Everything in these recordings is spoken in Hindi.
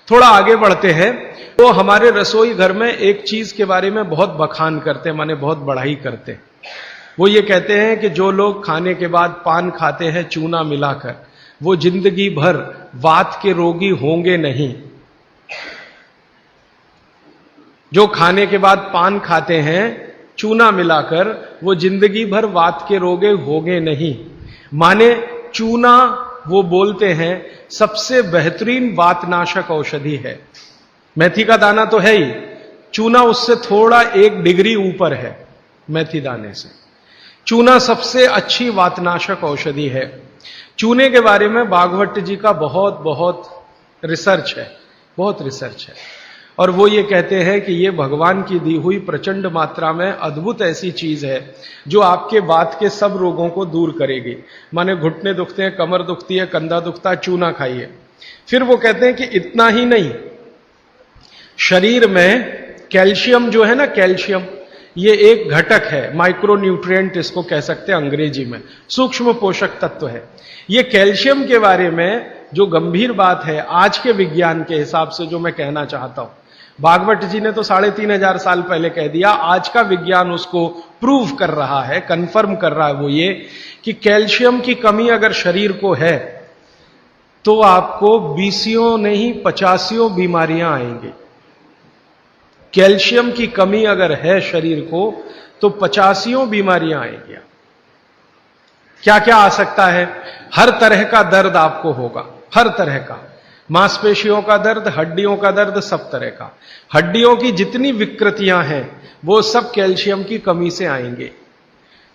थोड़ा आगे बढ़ते हैं। तो हमारे रसोई घर में एक चीज के बारे में बहुत बखान करते हैं, माने बहुत बढ़ाई करते हैं। वो ये कहते हैं कि जो लोग खाने के बाद पान खाते हैं चूना मिलाकर, वो जिंदगी भर वात के रोगी होंगे नहीं। जो खाने के बाद पान खाते हैं चूना मिलाकर, वो जिंदगी भर वात के रोगे होंगे नहीं। माने चूना, वो बोलते हैं, सबसे बेहतरीन वातनाशक औषधि है। मेथी का दाना तो है ही, चूना उससे थोड़ा 1 डिग्री ऊपर है। मेथी दाने से चूना सबसे अच्छी वातनाशक औषधि है। चूने के बारे में भागवत जी का बहुत रिसर्च है, बहुत रिसर्च है। और वो ये कहते हैं कि ये भगवान की दी हुई प्रचंड मात्रा में अद्भुत ऐसी चीज है जो आपके वात के सब रोगों को दूर करेगी। माने घुटने दुखते हैं, कमर दुखती है, कंधा दुखता है, चूना खाइए। फिर वो कहते हैं कि इतना ही नहीं, शरीर में कैल्शियम जो है ना, कैल्शियम ये एक घटक है, माइक्रो न्यूट्रिएंट इसको कह सकते हैं अंग्रेजी में, सूक्ष्म पोषक तत्व है। ये कैल्शियम के बारे में जो गंभीर बात है आज के विज्ञान के हिसाब से, जो मैं कहना चाहता हूं, भागवत जी ने तो 3500 साल पहले कह दिया, आज का विज्ञान उसको प्रूव कर रहा है, कंफर्म कर रहा है। वो ये कि कैल्शियम की कमी अगर शरीर को है तो आपको 20 नहीं 50 बीमारियां आएंगी। कैल्शियम की कमी अगर है शरीर को तो 50 बीमारियां आएंगी। क्या क्या आ सकता है? हर तरह का दर्द आपको होगा, हर तरह का, मांसपेशियों का दर्द, हड्डियों का दर्द, सब तरह का। हड्डियों की जितनी विकृतियां हैं वो सब कैल्शियम की कमी से आएंगे।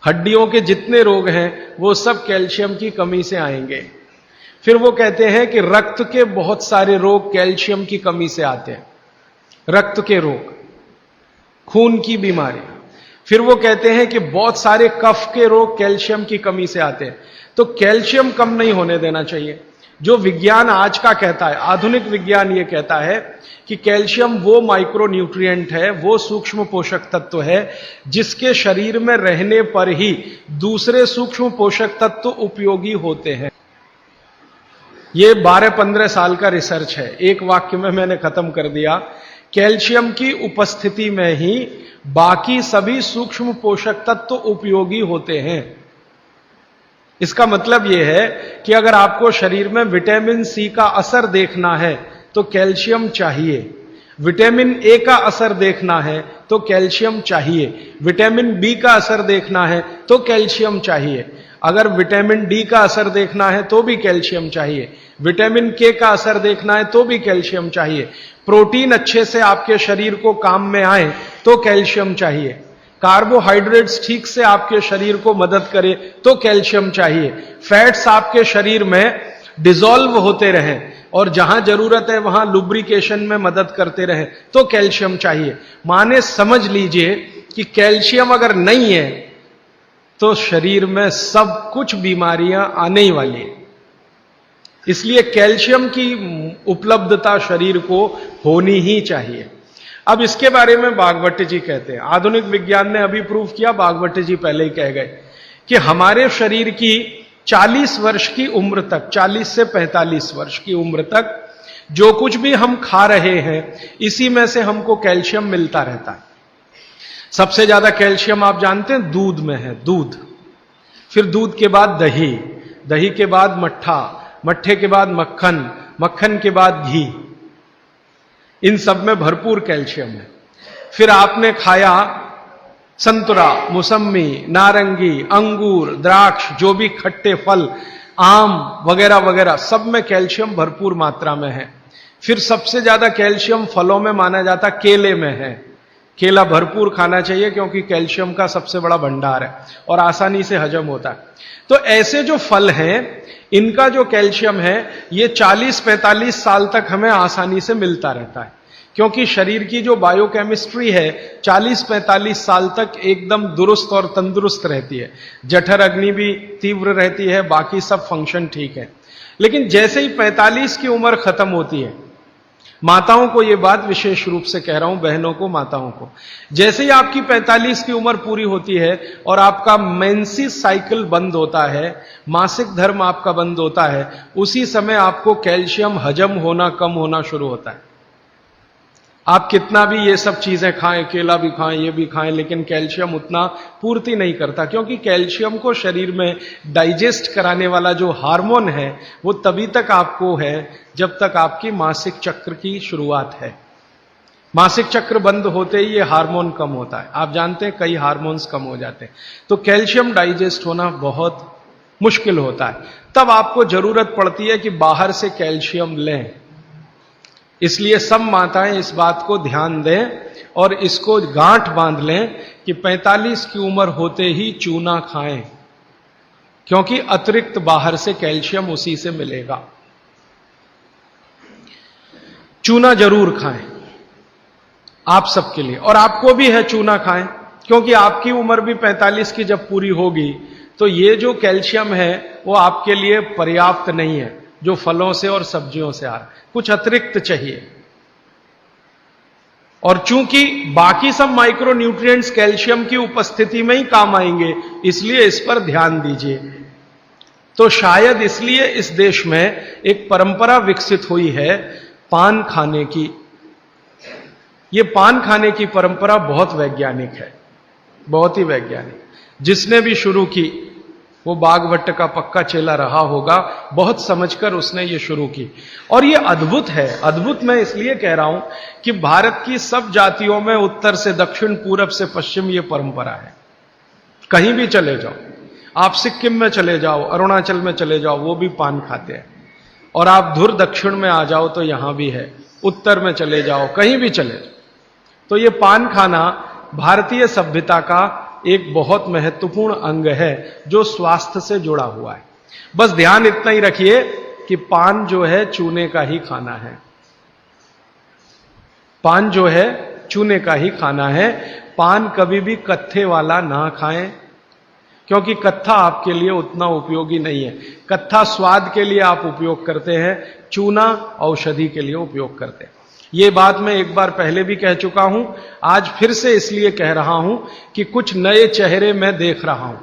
हड्डियों के जितने रोग हैं वो सब कैल्शियम की कमी से आएंगे। फिर वो कहते हैं कि रक्त के बहुत सारे रोग कैल्शियम की कमी से आते हैं, रक्त के रोग, खून की बीमारी। फिर वो कहते हैं कि बहुत सारे कफ के रोग कैल्शियम की कमी से आते हैं। तो कैल्शियम कम नहीं होने देना चाहिए। जो विज्ञान आज का कहता है, आधुनिक विज्ञान ये कहता है कि कैल्शियम वो माइक्रो न्यूट्रिएंट है, वो सूक्ष्म पोषक तत्व है जिसके शरीर में रहने पर ही दूसरे सूक्ष्म पोषक तत्व उपयोगी होते हैं। ये 12-15 साल का रिसर्च है, एक वाक्य में मैंने खत्म कर दिया। कैल्शियम की उपस्थिति में ही बाकी सभी सूक्ष्म पोषक तत्व उपयोगी होते हैं। इसका मतलब यह है कि अगर आपको शरीर में विटामिन सी का असर देखना है तो कैल्शियम चाहिए, विटामिन ए का असर देखना है तो कैल्शियम चाहिए, विटामिन बी का असर देखना है तो कैल्शियम चाहिए, अगर विटामिन डी का असर देखना है तो भी कैल्शियम चाहिए, विटामिन के का असर देखना है तो भी कैल्शियम चाहिए, प्रोटीन अच्छे से आपके शरीर को काम में आए तो कैल्शियम चाहिए, कार्बोहाइड्रेट्स ठीक से आपके शरीर को मदद करे तो कैल्शियम चाहिए, फैट्स आपके शरीर में डिसॉल्व होते रहें और जहां जरूरत है वहां लुब्रिकेशन में मदद करते रहें तो कैल्शियम चाहिए। माने समझ लीजिए कि कैल्शियम अगर नहीं है तो शरीर में सब कुछ बीमारियां आने ही वाली है। इसलिए कैल्शियम की उपलब्धता शरीर को होनी ही चाहिए। अब इसके बारे में भागवत जी कहते हैं, आधुनिक विज्ञान ने अभी प्रूव किया, भागवत जी पहले ही कह गए कि हमारे शरीर की 40 वर्ष की उम्र तक, 40 से 45 वर्ष की उम्र तक जो कुछ भी हम खा रहे हैं इसी में से हमको कैल्शियम मिलता रहता है। सबसे ज्यादा कैल्शियम आप जानते हैं दूध में है, दूध, फिर दूध के बाद दही, दही के बाद मट्ठा, मट्ठे के बाद मक्खन, मक्खन के बाद घी, इन सब में भरपूर कैल्शियम है। फिर आपने खाया संतरा, मौसम्मी, नारंगी, अंगूर, द्राक्ष, जो भी खट्टे फल, आम वगैरह वगैरह, सब में कैल्शियम भरपूर मात्रा में है। फिर सबसे ज्यादा कैल्शियम फलों में माना जाता केले में है। केला भरपूर खाना चाहिए क्योंकि कैल्शियम का सबसे बड़ा भंडार है और आसानी से हजम होता है। तो ऐसे जो फल हैं इनका जो कैल्शियम है ये 40-45 साल तक हमें आसानी से मिलता रहता है, क्योंकि शरीर की जो बायोकेमिस्ट्री है 40-45 साल तक एकदम दुरुस्त और तंदुरुस्त रहती है। जठर अग्नि भी तीव्र रहती है, बाकी सब फंक्शन ठीक है। लेकिन जैसे ही 45 की उम्र खत्म होती है माताओं को ये बात विशेष रूप से कह रहा हूं, बहनों को, माताओं को। जैसे ही आपकी 45 की उम्र पूरी होती है और आपका मेंसेस साइकिल बंद होता है, मासिक धर्म आपका बंद होता है, उसी समय आपको कैल्शियम हजम होना कम होना शुरू होता है। आप कितना भी ये सब चीजें खाएं, केला भी खाएं, ये भी खाएं, लेकिन कैल्शियम उतना पूर्ति नहीं करता, क्योंकि कैल्शियम को शरीर में डाइजेस्ट कराने वाला जो हार्मोन है वो तभी तक आपको है जब तक आपकी मासिक चक्र की शुरुआत है। मासिक चक्र बंद होते ही ये हार्मोन कम होता है। आप जानते हैं कई हार्मोन्स कम हो जाते हैं, तो कैल्शियम डाइजेस्ट होना बहुत मुश्किल होता है। तब आपको जरूरत पड़ती है कि बाहर से कैल्शियम लें। इसलिए सब माताएं इस बात को ध्यान दें और इसको गांठ बांध लें कि 45 की उम्र होते ही चूना खाएं, क्योंकि अतिरिक्त बाहर से कैल्शियम उसी से मिलेगा। चूना जरूर खाएं आप सबके लिए, और आपको भी है चूना खाएं, क्योंकि आपकी उम्र भी 45 की जब पूरी होगी तो ये जो कैल्शियम है वो आपके लिए पर्याप्त नहीं है जो फलों से और सब्जियों से आ रहा है, कुछ अतिरिक्त चाहिए। और चूंकि बाकी सब माइक्रो न्यूट्रिएंट्स कैल्शियम की उपस्थिति में ही काम आएंगे, इसलिए इस पर ध्यान दीजिए। तो शायद इसलिए इस देश में एक परंपरा विकसित हुई है पान खाने की। ये पान खाने की परंपरा बहुत वैज्ञानिक है, बहुत ही वैज्ञानिक। जिसने भी शुरू की वो बागभट्ट का पक्का चेला रहा होगा, बहुत समझकर उसने ये शुरू की। और ये अद्भुत है। अद्भुत मैं इसलिए कह रहा हूं कि भारत की सब जातियों में उत्तर से दक्षिण, पूरब से पश्चिम ये परंपरा है। कहीं भी चले जाओ, आप सिक्किम में चले जाओ, अरुणाचल में चले जाओ, वो भी पान खाते हैं। और आप धुर दक्षिण में आ जाओ तो यहां भी है, उत्तर में चले जाओ, कहीं भी चले जाओ। तो ये पान खाना भारतीय सभ्यता का एक बहुत महत्वपूर्ण अंग है जो स्वास्थ्य से जुड़ा हुआ है। बस ध्यान इतना ही रखिए कि पान जो है चूने का ही खाना है। पान जो है चूने का ही खाना है। पान कभी भी कत्थे वाला ना खाएं, क्योंकि कत्था आपके लिए उतना उपयोगी नहीं है। कत्था स्वाद के लिए आप उपयोग करते हैं, चूना औषधि के लिए उपयोग करते हैं। ये बात मैं एक बार पहले भी कह चुका हूं, आज फिर से इसलिए कह रहा हूं कि कुछ नए चेहरे मैं देख रहा हूं।